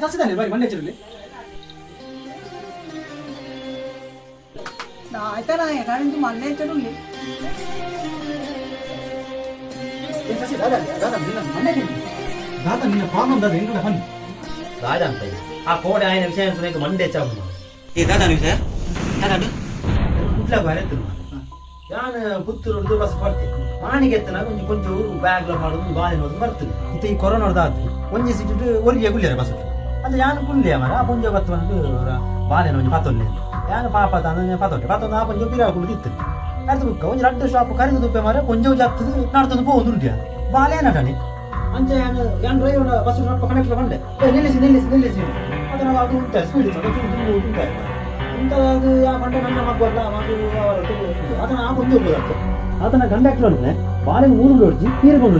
ತಸಿದಾನೆ ಬರೀ ಮಂಡ್ಯ ಚಿರಲ್ಲಿ ಆಯ್ತಾನ ಯಾಕಂದ್ರೆ ಮಂಡ್ಯ ಚಿರಲ್ಲಿ ತಸಿ ದಾದಾ ದಾದಾ ನಿನ್ನ ಮಂಡ್ಯ ದಾದಾ ನಿನ್ನ ಪ್ರಾಬ್ಲಮ್ ದಾದಾ ಏನು ಬನ್ನಿ ರಾಜಾ ಅಂತ ಆ ಕೋಡೆ ಆಯ್ನ ವಿಷಯ ಅಂತ ಮಂಡ್ಯ ಚಾವು ಏ ದಾದಾ ನೀವು ಸರ್ ಯಾರು ಕುಟ್ಲ ಬರತ್ತು ನಾನು ಪುತ್ತೂರು ಬಸ್ ಬರ್ತೇನೆ ಮಾಣಿಗೆ ಎತ್ತನ ಕೊಂಚ ಬ್ಯಾಗ್ ಮಾಡೋದು ಬಾಳೆ ನೋದು ಬರ್ತದೆ ಇತ್ತೆ ಈ ಕೊರೋನಾ ಆದ್ರು ಒಂಜಿ ಸಿಟ್ಟು ಒರಿಗೆ ಗುಳ್ಳಿಯಾರ ಬಸ್ ಅದು ಯಾನು ಕುಳ್ಳಿಯ ಮರ ಆ ಪುಂಜ ಬತ್ತು ಬಂದು ಬಾಳೆ ಒಂಜಿ ಪತ್ತೊಲ್ಲೆ ಯಾನು ಪಾಪ ತಂದ ಪತ್ತೊಂದು ಆ ಪಂಜ ಬಿರಾ ಕುಳಿತು ಅದು ಬುಕ್ಕ ಒಂಜಿ ರಡ್ಡು ಶಾಪ್ ಕರೆದು ದುಪ್ಪೆ ಮರ ಕೊಂಚ ಜಾಗ್ತದೆ ನಾಡ್ತಂದು ಹೋಗುದು ಉಂಟ್ಯ ಬಾಳೆ ನಟನೆ ಅಂಚೆ ಯಾನು ಯಾನು ಡ್ರೈವರ್ ಬಸ್ ನಡ್ಪ ಕನೆಕ್ಟರ್ ಬಂದೆ ನಿಲ್ಲಿಸಿ ಅದನ್ನು ಅದು ಉಂಟೆ ಸ್ಪೀಡ್ ಉಂಟೆ ಇಂಥದ್ದು ಆ ಬಂಡೆ ನನ್ನ ಮಗುವಲ್ಲ ಮಗು ಅವರದ್ದು ಅದನ್ನು ಆ ಕೊಂಚ ಹೋಗ್ಬೋದಾಗ್ತದೆ ಅದನ್ನ ಕಂಡಕ್ಟರ್ ಅಂದ್ರೆ ಬಾಳೆ ಊರು ಹೊಡ್ಜಿ ತೀರ್ಕೊಂಡು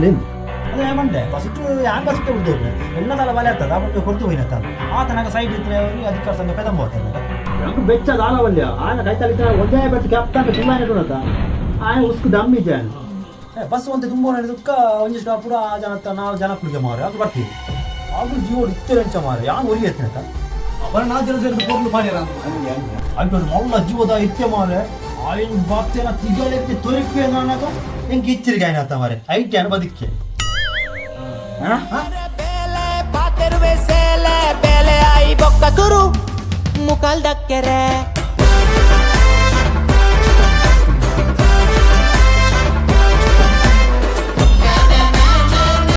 ಅದೇ ಮಂಡೆ ಫಸ್ಟ್ ಯಾನ್ ಬಸ್ಗೆ ಬಿಡ್ದು ಎಲ್ಲದಲ್ಲ ಬಾಲೆ ಆಗ್ತದೆ ಆ ಮುಂದೆ ಕೊಡ್ತು ಹೋಯ್ನತ್ತ ಆತನಾಗ ಸೈಡ್ ಇದ್ರೆ ಅವರಿಗೆ ಅಧಿಕಾರ ಸಂಘ ಪೆದಂಬ ಹೋಗ್ತದೆ ನಂಗೆ ಬೆಚ್ಚದ ಆಲವಲ್ಯ ಆನ ಕೈತಲಿದ್ರೆ ಒಂದೇ ಬೆಚ್ಚ ಕ್ಯಾಪ್ಟನ್ ತುಂಬ ಇಡೋಣತ್ತ ಆಯ ಉಸ್ಕು ದಮ್ಮಿ ಜಾನ್ ಬಸ್ ಒಂದು ತುಂಬ ನಡೆದಕ್ಕ ಒಂಜಿ ಸ್ಟಾಪ್ ಪೂರ ಆ ಜನತ್ತ ನಾವು ಜನ ಕುಡಿಗೆ ಮಾರೆ ಅದು ಬರ್ತೀವಿ ಅದು ಜೀವ ಇತ್ತರಂಚ ಮಾರೆ ಯಾನು ಒಲಿ ಎತ್ತನತ್ತ ಅವರ 4 ಜನ ಸೇರಿದು ಕೋರ್ಲು ಮಾಡ್ಯಾರ ಆಯ್ತು ಮೊಲ್ಲ ಜೀವದ ಇತ್ಯ ಮಾರೆ ಆಯ್ನ ಬಾಕ್ತೇನ ತಿಗಲೆಕ್ಕೆ ತೊರಿಕೆ ನಾನಾಗ ಹೆಂಗೆ ಇಚ್ಚರಿಗೆ ಆಯ್ನತ್ತ ಮಾರೆ ಐಟ್ಯಾನ ಬದುಕೆ Pele ay bocca suru mukal dakkere